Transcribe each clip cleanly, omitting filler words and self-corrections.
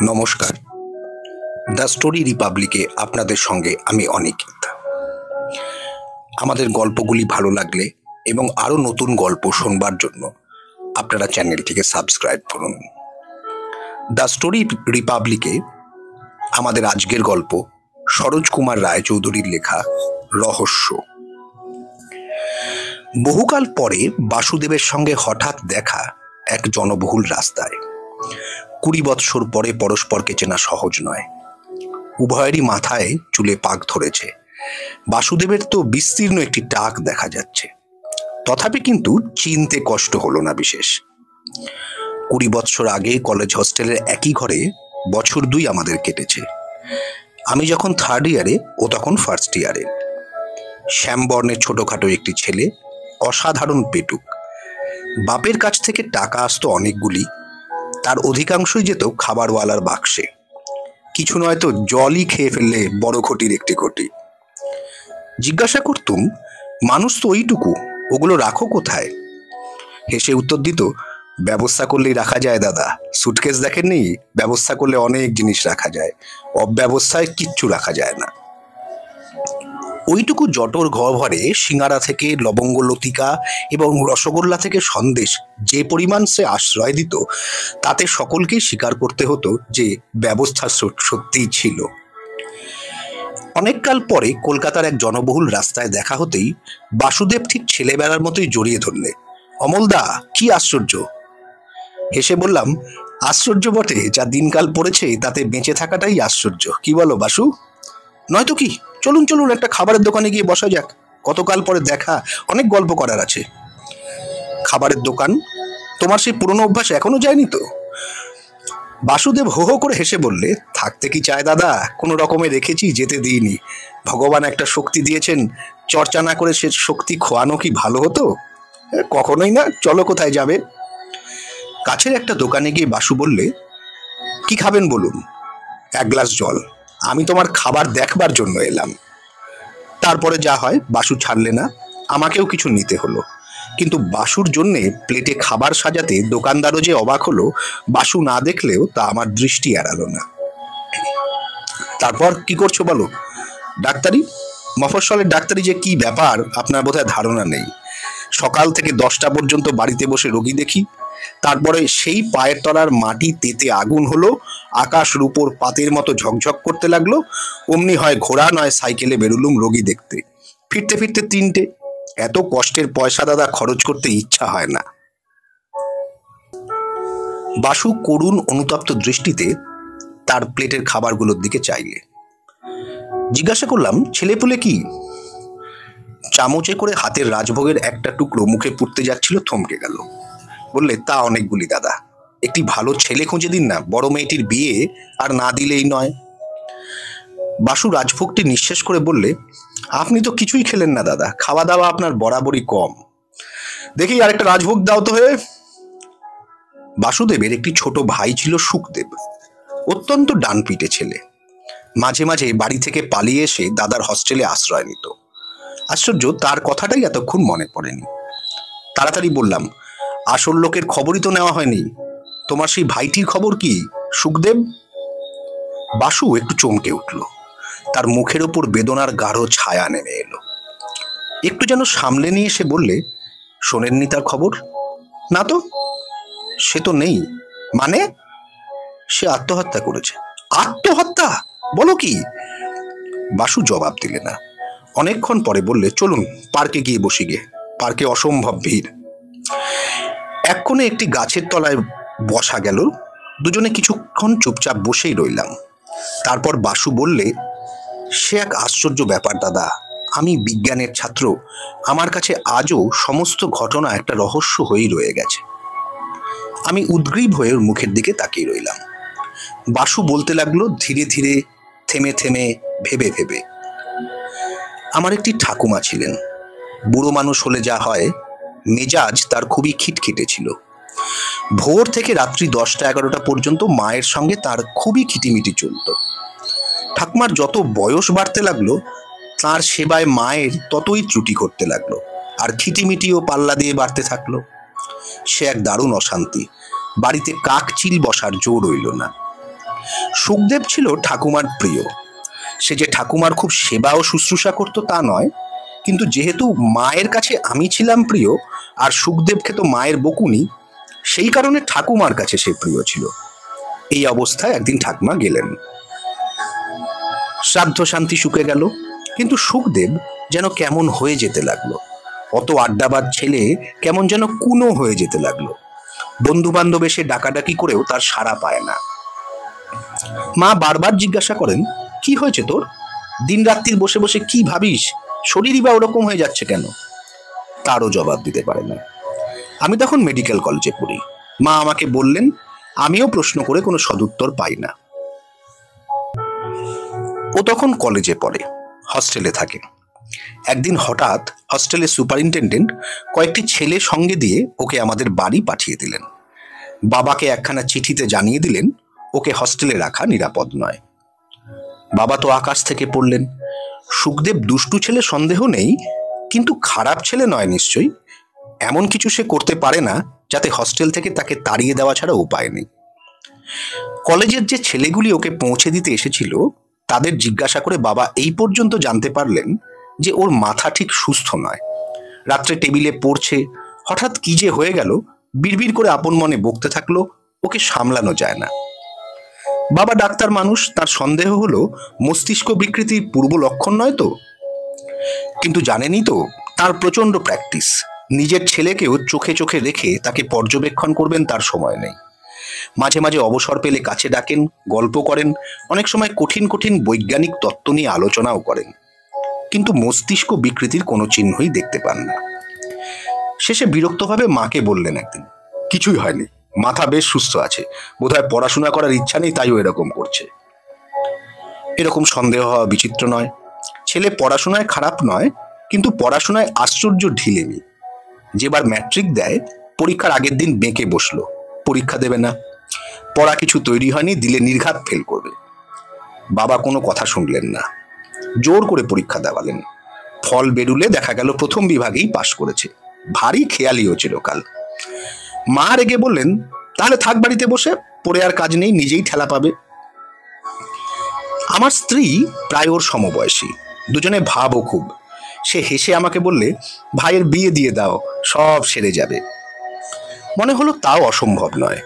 নমস্কার, the story রিপাবলিকে আপনাদের সঙ্গে আমি অনিকেত। আমাদের গল্পগুলি ভালো লাগলে এবং আরও নতুন গল্প শোনবার জন্য আপনারা চ্যানেলটিকে সাবস্ক্রাইব করুন। দ্য স্টোরি রিপাবলিকে আমাদের আজকের গল্প সরোজ কুমার রায়চৌধুরীর লেখা রহস্য। বহুকাল পরে বাসুদেবের সঙ্গে হঠাৎ দেখা এক জনবহুল রাস্তায়। 20 বৎসর পরে পরস্পরকে চেনা সহজ নয়। উভয়েরই মাথায় চুলে পাক ধরেছে। বাসুদেবের তো বিস্তীর্ণ একটি টাক দেখা যাচ্ছে, তথাপি কিন্তু চিনতে কষ্ট হলো না বিশেষ। 20 বৎসর আগে কলেজ হোস্টেলের একই ঘরে বছর 2 আমাদের কেটেছে। আমি যখন 3rd ইয়ারে, ও তখন 1st ইয়ারে। শ্যামবর্ণের ছোটখাটো একটি ছেলে, অসাধারণ পেটুক। বাপের কাছ থেকে টাকা আসতো অনেকগুলি, তার অধিকাংশই যেত খাবারওয়ালার বাক্সে। কিছু নয় তো জলই খেয়ে ফেললে বড় ঘটির একটি ঘটি। জিজ্ঞাসা করতুম, মানুষ তো ওইটুকু, ওগুলো রাখো কোথায়? হেসে উত্তর দিত, ব্যবস্থা করলেই রাখা যায় দাদা। সুটকেস দেখেননি? ব্যবস্থা করলে অনেক জিনিস রাখা যায়, অব্যবস্থায় কিচ্ছু রাখা যায় না। ওইটুকু জটর ঘরে সিঙ্গারা থেকে লবঙ্গ লতিকা এবং রসগোল্লা থেকে সন্দেশ যে পরিমাণ সে আশ্রয় দিত, তাতে সকলকেই স্বীকার করতে হতো যে ব্যবস্থা সত্যিই ছিল। অনেককাল পরে কলকাতার এক জনবহুল রাস্তায় দেখা হতেই বাসুদেব ঠিক ছেলেবেলার মতোই জড়িয়ে ধরলে। অমলদা, কি আশ্চর্য! হেসে বললাম, আশ্চর্য বটে, যা দিনকাল পড়েছে তাতে বেঁচে থাকাটাই আশ্চর্য। কি বলো বাসু? নয়তো কি, চলুন চলুন, একটা খাবারের দোকানে গিয়ে বসা যাক। কতকাল পরে দেখা, অনেক গল্প করার আছে। খাবারের দোকান? তোমার সেই পুরনো অভ্যাস এখনো যায়নি তো? বাসুদেব হো হো করে হেসে বললে, থাকতে কি চায় দাদা, কোনো রকমে রেখেছি, যেতে দিইনি। ভগবান একটা শক্তি দিয়েছেন, চর্চা না করে সে শক্তি খোয়ানো কি ভালো হতো? কখনোই না। চলো, কোথায় যাবে? কাছের একটা দোকানে গিয়ে বাসু বললে, কি খাবেন বলুন? 1 গ্লাস জল। আমি তোমার খাবার দেখবার জন্য এলাম। তারপরে যা হয়, বাসু ছাড়লে না, আমাকেও কিছু নিতে হলো। কিন্তু বাসুর জন্যে প্লেটে খাবার সাজাতে দোকানদারও যে অবাক হলো, বাসু না দেখলেও তা আমার দৃষ্টি এড়ালো না। তারপর কি করছো বলো? ডাক্তারি? মফস্বলের ডাক্তারি যে কি ব্যাপার আপনার বোধহয় ধারণা নেই। সকাল থেকে 10টা পর্যন্ত বাড়িতে বসে রোগী দেখি, তারপরে সেই পায়ের তলার মাটি তেতে আগুন হলো, আকাশ রূপোর পাতের মতো ঝকঝক করতে লাগলো। অমনি হয় ঘোড়া, নয় সাইকেলে বেরুলুম রোগী দেখতে। ফিরতে ফিরতে 3টে। এত কষ্টের পয়সা দাদা খরচ করতে ইচ্ছা হয় না। বাসু করুণ অনুতপ্ত দৃষ্টিতে তার প্লেটের খাবারগুলোর দিকে চাইলে। জিজ্ঞাসা করলাম, ছেলেপুলে কি? চামচে করে হাতের রাজভোগের একটা টুকরো মুখে পুড়তে যাচ্ছিল, থমকে গেল। বললে, তা অনেকগুলি দাদা। একটি ভালো ছেলে খুঁজে দিন না, বড় মেয়েটির বিয়ে আর না দিলেই নয়। বাসু রাজভোগটি নিঃশেষ করে বললে, আপনি তো কিছুই খেলেন না দাদা, খাওয়া দাওয়া আপনার বরাবরই কম। দেখি আরেকটা রাজভোগ দাও তো। হয়ে বাসুদেবের একটি ছোট ভাই ছিল, সুখদেব। অত্যন্ত ডানপিটে ছেলে। মাঝে মাঝে বাড়ি থেকে পালিয়ে এসে দাদার হস্টেলে আশ্রয় নিত। আশ্চর্য, তার কথাটাই এতক্ষণ মনে পড়েনি। তাড়াতাড়ি বললাম, আসল লোকের খবরই তো নেওয়া হয়নি। তোমার সেই ভাইটির খবর কি, সুখদেব? বাসু একটু চমকে উঠল। তার মুখের ওপর বেদনার গাঢ় ছায়া নেমে এলো। একটু যেন সামলে নিয়ে সে বললে, শোনেননি তার খবর? না তো। সে তো নেই। মানে? সে আত্মহত্যা করেছে। আত্মহত্যা? বলো কি? বাসু জবাব দিলে না। অনেকক্ষণ পরে বললে, চলুন পার্কে গিয়ে বসি গে। পার্কে অসম্ভব ভিড়। এক কোণে একটি গাছের তলায় বসা গেল। দুজনে কিছুক্ষণ চুপচাপ বসেই রইলাম। তারপর বাসু বললে, সে এক আশ্চর্য ব্যাপার দাদা। আমি বিজ্ঞানের ছাত্র, আমার কাছে আজও সমস্ত ঘটনা একটা রহস্য হয়েই রয়ে গেছে। আমি উদ্গ্রীব হয়ে ওর মুখের দিকে তাকিয়ে রইলাম। বাসু বলতে লাগলো, ধীরে ধীরে, থেমে থেমে, ভেবে ভেবে। আমার একটি ঠাকুমা ছিলেন। বুড়ো মানুষ হলে যা হয়, মেজাজ তার খুবই খিটখিটে ছিল। ভোর থেকে রাত্রি 10টা-11টা পর্যন্ত মায়ের সঙ্গে তার খুবই খিটিমিটি চলত। ঠাকুমার যত বয়স বাড়তে লাগলো, তার সেবায় মায়ের ততই ত্রুটি করতে লাগলো, আর খিটিমিটিও পাল্লা দিয়ে বাড়তে থাকলো। সে এক দারুণ অশান্তি। বাড়িতে কাক চিল বসার জো রইল না। সুখদেব ছিল ঠাকুমার প্রিয়। সে যে ঠাকুমার খুব সেবা ও শুশ্রূষা করত তা নয়, কিন্তু যেহেতু মায়ের কাছে আমি ছিলাম প্রিয় আর সুখদেবকে তো মায়ের বকুনি, সেই কারণে ঠাকুমার কাছে সে প্রিয় ছিল। এই অবস্থায় একদিন ঠাকুমা গেলেন। শ্রাদ্ধ শান্তি শুকে গেল, কিন্তু সুখদেব যেন কেমন হয়ে যেতে লাগলো। অত আড্ডাবাজ ছেলে কেমন যেন কুনো হয়ে যেতে লাগলো। বন্ধু বান্ধব এসে ডাকাডাকি করেও তার সাড়া পায় না। মা বারবার জিজ্ঞাসা করেন, কি হয়েছে তোর? দিন রাত্রির বসে বসে কি ভাবিস? শরীরই বা ওরকম হয়ে যাচ্ছে কেন? তারও জবাব দিতে পারে না। আমি তখন মেডিকেল কলেজে পড়ি। মা আমাকে বললেন, আমিও প্রশ্ন করে কোনো সদুত্তর পাই না। ও তখন কলেজে পড়ে, হস্টেলে থাকে। একদিন হঠাৎ হস্টেলের সুপারিনটেন্ডেন্ট কয়েকটি ছেলে সঙ্গে দিয়ে ওকে আমাদের বাড়ি পাঠিয়ে দিলেন। বাবাকে একখানা চিঠিতে জানিয়ে দিলেন ওকে হস্টেলে রাখা নিরাপদ নয়। বাবা তো আকাশ থেকে পড়লেন। সুখদেব দুষ্টু ছেলে সন্দেহ নেই, কিন্তু খারাপ ছেলে নয় নিশ্চয়ই। এমন কিছু সে করতে পারে না যাতে হস্টেল থেকে তাকে তাড়িয়ে দেওয়া ছাড়া উপায় নেই। কলেজের যে ছেলেগুলি ওকে পৌঁছে দিতে এসেছিল তাদের জিজ্ঞাসা করে বাবা এই পর্যন্ত জানতে পারলেন যে ওর মাথা ঠিক সুস্থ নয়। রাত্রে টেবিলে পড়ছে, হঠাৎ কি যে হয়ে গেল, বিড়বিড় করে আপন মনে বকতে থাকলো। ওকে সামলানো যায় না। বাবা ডাক্তার মানুষ, তার সন্দেহ হলো মস্তিষ্ক বিকৃতির পূর্ব লক্ষণ নয় তো। কিন্তু জানেনই তো, তার প্রচন্ড প্র্যাকটিস। নিজের ছেলেকেও চোখে চোখে রেখে তাকে পর্যবেক্ষণ করবেন তার সময় নেই। মাঝে মাঝে অবসর পেলে কাছে ডাকেন, গল্প করেন, অনেক সময় কঠিন কঠিন বৈজ্ঞানিক তত্ত্ব নিয়ে আলোচনাও করেন, কিন্তু মস্তিষ্ক বিকৃতির কোনো চিহ্নই দেখতে পান না। শেষে বিরক্তভাবে মাকে বললেন একদিন, কিছুই হয়নি, মাথা বেশ সুস্থ আছে, বোধহয় পড়াশোনা করার ইচ্ছা নেই, তাইও এরকম করছে। এরকম সন্দেহ হওয়া বিচিত্র নয়। ছেলে পড়াশোনায় খারাপ নয়, কিন্তু পড়াশোনায় আশ্চর্য ঢিলেমি। যেবার ম্যাট্রিক দেয়, পরীক্ষার আগের দিন বেঁকে বসলো, পরীক্ষা দেবে না। পড়া কিছু তৈরি হয়নি, দিলে নির্ঘাত ফেল করবে। বাবা কোনো কথা শুনলেন না, জোর করে পরীক্ষা দেওয়ালেন। ফল বেরুলে দেখা গেল প্রথম বিভাগেই পাশ করেছে। ভারী খেয়ালিও ছিল কাল। মা রেগে বললেন, তাহলে থাক বাড়িতে বসে, পড়ে আর কাজ নেই, নিজেই ঠেলা পাবে। আমার স্ত্রী প্রায় ওর সমবয়সী, দুজনে ভাবও খুব। সে হেসে আমাকে বললে, ভাইয়ের বিয়ে দিয়ে দাও, সব সেরে যাবে। মনে হলো তাও অসম্ভব নয়,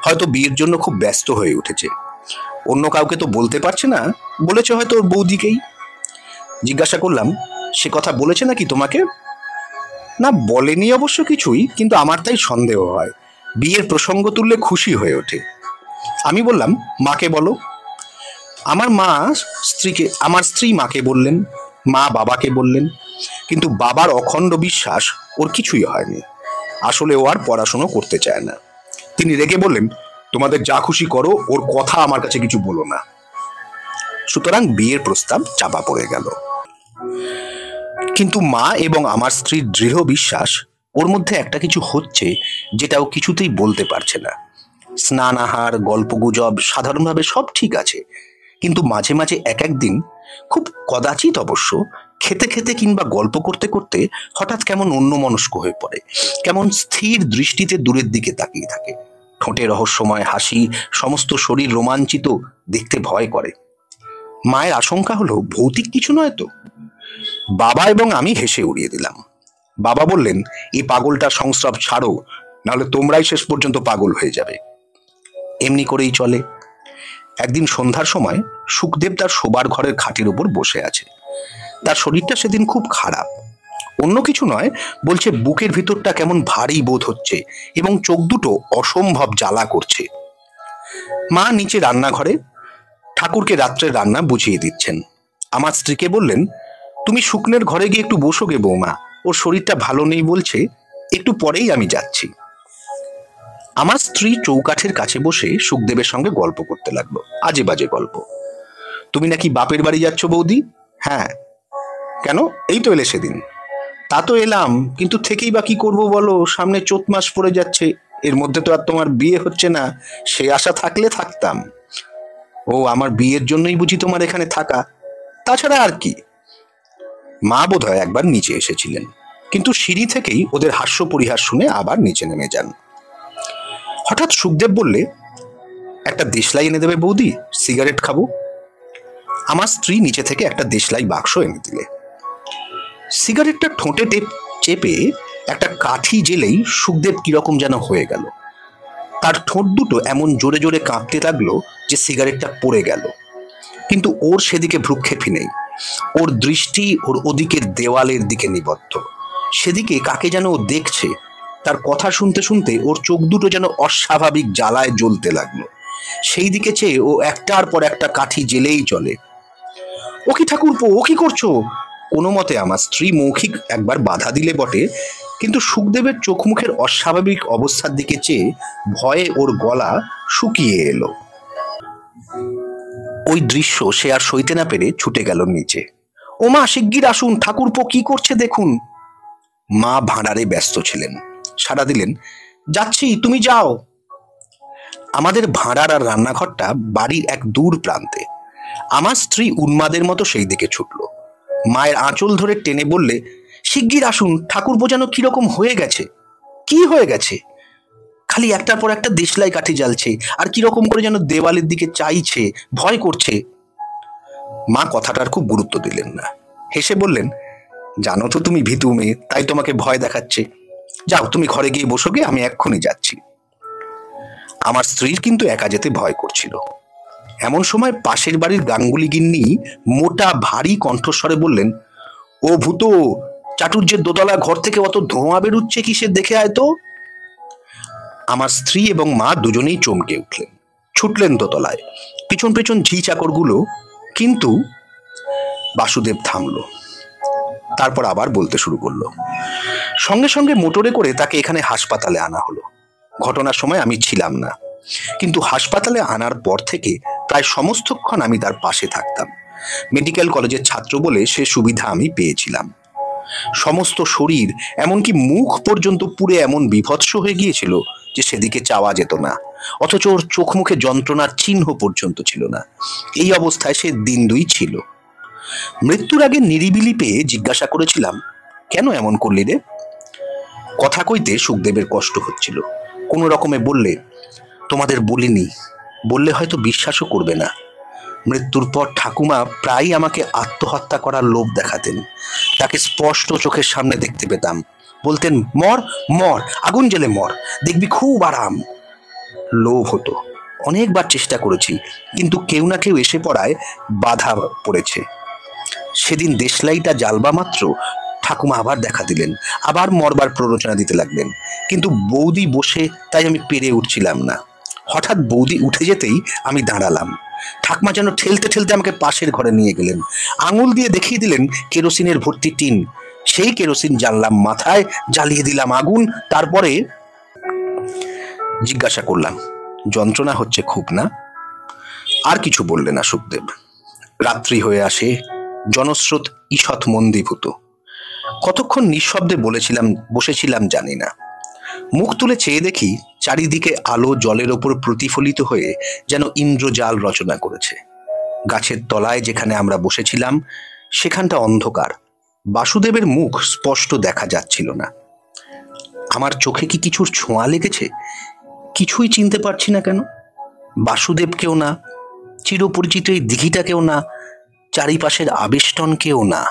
হয়তো বিয়ের জন্য খুব ব্যস্ত হয়ে উঠেছে। অন্য কাউকে তো বলতে পারছে না, বলেছে হয়তো ওর বৌদিকেই। জিজ্ঞাসা করলাম, সে কথা বলেছে নাকি তোমাকে? না, বলেনি অবশ্য কিছুই, কিন্তু আমার তাই সন্দেহ হয়। বিয়ের প্রসঙ্গ তুললে খুশি হয়ে ওঠে। আমি বললাম, মাকে বলো। আমার স্ত্রী মাকে বললেন, মা বাবাকে বললেন, কিন্তু বাবার অখণ্ড বিশ্বাস ওর কিছুই হয়নি। আসলে ও আর পড়াশোনা করতে চায় না। তিনি রেগে বললেন, তোমাদের যা খুশি করো, ওর কথা আমার কাছে কিছু বলো না। সুতরাং বিয়ের প্রস্তাব চাপা পড়ে গেল। কিন্তু মা এবং আমার স্ত্রীর দৃঢ় বিশ্বাস ওর মধ্যে একটা কিছু হচ্ছে, যেটা ও কিছুতেই বলতে পারছে না। স্নান আহার গল্পগুজব সাধারণভাবে সব ঠিক আছে, কিন্তু মাঝে মাঝে এক একদিন, খুব কদাচিৎ অবশ্য, খেতে খেতে কিংবা গল্প করতে করতে হঠাৎ কেমন অন্যমনস্ক হয়ে পড়ে, কেমন স্থির দৃষ্টিতে দূরের দিকে তাকিয়ে থাকে। ঠোঁটে রহস্যময় হাসি, সমস্ত শরীর রোমাঞ্চিত, দেখতে ভয় করে। মায়ের আশঙ্কা হলো ভৌতিক কিছু নয় তো। বাবা এবং আমি হেসে উড়িয়ে দিলাম। বাবা বললেন, এই পাগলটার সংস্রব ছাড়ো, নাহলে তোমরাই শেষ পর্যন্ত পাগল হয়ে যাবে। এমনি করেই চলে। একদিন সন্ধ্যার সময় সুখদেব তার শোবার ঘরের খাটের উপর বসে আছে। তার শরীরটা সেদিন খুব খারাপ। অন্য কিছু নয়, বলছে বুকের ভিতরটা কেমন ভারী বোধ হচ্ছে এবং চোখ দুটো অসম্ভব জ্বালা করছে। মা নিচে রান্নাঘরে ঠাকুরকে রাত্রের রান্না বুঝিয়ে দিচ্ছেন। আমার স্ত্রীকে বললেন, তুমি শুকনের ঘরে গিয়ে একটু বসো গে বৌমা, ওর শরীরটা ভালো নেই বলছে, একটু পরেই আমি যাচ্ছি। আমার স্ত্রী চৌকাঠের কাছে বসে সুখদেবের সঙ্গে গল্প করতে লাগলো, আজে বাজে গল্প। তুমি নাকি বাপের বাড়ি যাচ্ছ বৌদি? হ্যাঁ। কেন? এই তো এলে সেদিন। তা তো এলাম, কিন্তু থেকেই বা কি করবো বলো, সামনে চৈত মাস পড়ে যাচ্ছে, এর মধ্যে তো আর তোমার বিয়ে হচ্ছে না, সে আশা থাকলে থাকতাম। ও, আমার বিয়ের জন্যই বুঝি তোমার এখানে থাকা? তাছাড়া আর কি। মা বোধহয় একবার নিচে এসেছিলেন, কিন্তু সিঁড়ি থেকেই ওদের হাস্য পরিহাস শুনে আবার নিচে নেমে যান। হঠাৎ সুখদেব বললে, একটা দেশলাই এনে দেবে বৌদি, সিগারেট খাবো। আমার স্ত্রী নিচে থেকে একটা দেশলাই বাক্স এনে দিলে। সিগারেটটা ঠোঁটে চেপে একটা কাঠি জেলেই সুখদেব কিরকম যেন হয়ে গেল। তার ঠোঁট দুটো এমন জোরে জোরে কাঁপতে লাগলো যে সিগারেটটা পড়ে গেল। কিন্তু ওর সেদিকে ভ্রুক্ষেপই নেই। ওর দৃষ্টি ওর ওদিকের দেওয়ালের দিকে নিবদ্ধ। সেদিকে কাকে যেন ও দেখছে। তার কথা শুনতে শুনতে ওর চোখ দুটো যেন অস্বাভাবিক জ্বালায় জ্বলতে লাগলো। সেই দিকে চেয়ে ও একটার পর একটা কাঠি জেলেই চলে। ও কি ঠাকুরপো, ও কি করছো? কোনো মতে আমার স্ত্রী মৌখিক একবার বাধা দিলে বটে, কিন্তু সুখদেবের চোখ মুখের অস্বাভাবিক অবস্থার দিকে চেয়ে ভয়ে ওর গলা শুকিয়ে এলো। ওই দৃশ্য সে আর সইতে না পেরে ছুটে গেল নিচে। ও মা, শিগগির আসুন, ঠাকুরপো কি করছে দেখুন। মা ভাঁড়ারে ব্যস্ত ছিলেন। সাড়া দিলেন, যাচ্ছি, তুমি যাও। আমাদের ভাঁড়ার আর রান্নাঘরটা বাড়ির এক দূর প্রান্তে। আমার স্ত্রী উন্মাদের মতো সেই দিকে ছুটল। মায়ের আঁচল ধরে টেনে বললে, শিগগির আসুন, ঠাকুরপো যেন কিরকম হয়ে গেছে। কি হয়ে গেছে? খালি একটার পর একটা দেশলাই কাঠি জ্বালছে, আর কিরকম করে যেন দেওয়ালের দিকে চাইছে, ভয় করছে। মা কথাটার খুব গুরুত্ব দিলেন না। হেসে বললেন, জানো তো তুমি ভীতু মেয়ে, তাই তোমাকে ভয় দেখাচ্ছে। যাও, তুমি ঘরে গিয়ে বসো গে, আমি এক্ষুনি যাচ্ছি। আমার স্ত্রীর কিন্তু একা যেতে ভয় করছিল। এমন সময় পাশের বাড়ির গাঙ্গুলি গিন্নি মোটা ভারী কণ্ঠস্বরে বললেন, ও ভূত, চাটুর্যের দোতলা ঘর থেকে অত ধোঁয়া বেরুচ্ছে কিসের, দেখে আয় তো। আমার স্ত্রী এবং মা দুজনেই চমকে উঠলেন, ছুটলেন দোতলায়। পিছন পেছন ঝি চাকরগুলো। কিন্তু বাসুদেব থামলো। তারপর আবার বলতে শুরু করলো। সঙ্গে সঙ্গে মোটরে করে তাকে এখানে হাসপাতালে আনা হলো। ঘটনার সময় আমি ছিলাম না, কিন্তু হাসপাতালে আনার পর থেকে প্রায় সমস্তক্ষণ আমি তার পাশে থাকতাম। মেডিকেল কলেজের ছাত্র বলে সে সুবিধা আমি পেয়েছিলাম। সমস্ত শরীর, এমনকি মুখ পর্যন্ত পুড়ে এমন বিভৎস হয়ে গিয়েছিল যে সেদিকে চাওয়া যেত না, অথচ ওর চোখ মুখে যন্ত্রণার চিহ্ন পর্যন্ত ছিল না। এই অবস্থায় সে দিন দুই ছিল। মৃত্যুর আগে নিরিবিলি পেয়ে জিজ্ঞাসা করেছিলাম, কেন এমন করলি রে? কথা কইতে সুখদেবের কষ্ট হচ্ছিল। কোনো রকমে বললে, তোমাদের বলিনি, বললে হয়তো বিশ্বাসও করবে না। মৃত্যুর পর ঠাকুমা প্রায়ই আমাকে আত্মহত্যা করার লোভ দেখাতেন। তাকে স্পষ্ট চোখের সামনে দেখতে পেতাম। বলতেন, মর মর, আগুন জ্বেলে মর, দেখবি খুব আরাম। লোভ হতো। অনেকবার চেষ্টা করেছি, কিন্তু কেউ না কেউ এসে পড়ায় বাধা পড়েছে। সেদিন দেশলাইটা জ্বালবা মাত্র ঠাকুমা আবার দেখা দিলেন, আবার মরবার প্ররোচনা দিতে লাগলেন। কিন্তু বৌদি বসে, তাই আমি পেরে উঠছিলাম না। হঠাৎ বৌদি উঠে যেতেই আমি দাঁড়ালাম। ঠাকুমা যেন ঠেলতে ঠেলতে আমাকে পাশের ঘরে নিয়ে গেলেন। আঙুল দিয়ে দেখিয়ে দিলেন কেরোসিনের ভর্তি টিন। সেই কেরোসিন জ্বাললাম মাথায়, জ্বালিয়ে দিলাম আগুন। তারপরে জিজ্ঞাসা করলাম, যন্ত্রণা হচ্ছে খুব না? আর কিছু বললে না সুখদেব। রাত্রি হয়ে আসে, জনস্রোত ঈষৎ মন্দীভূত। কতক্ষণ নিঃশব্দে বসেছিলাম জানি না। মুখ তুলে চেয়ে দেখি চারিদিকে আলো জলের ওপর প্রতিফলিত হয়ে যেন ইন্দ্রজাল রচনা করেছে। গাছের তলায় যেখানে আমরা বসেছিলাম সেখানটা অন্ধকার। বাসুদেবের মুখ স্পষ্ট দেখা যাচ্ছিল না। আমার চোখে কি কিছুর ছোঁয়া লেগেছে? কিছুই চিনতে পারছি না কেন। বাসুদেবকেও না, চিরপরিচিত এই দিঘিটাকেও না, চারিপাশের আবেষ্টনকেও না।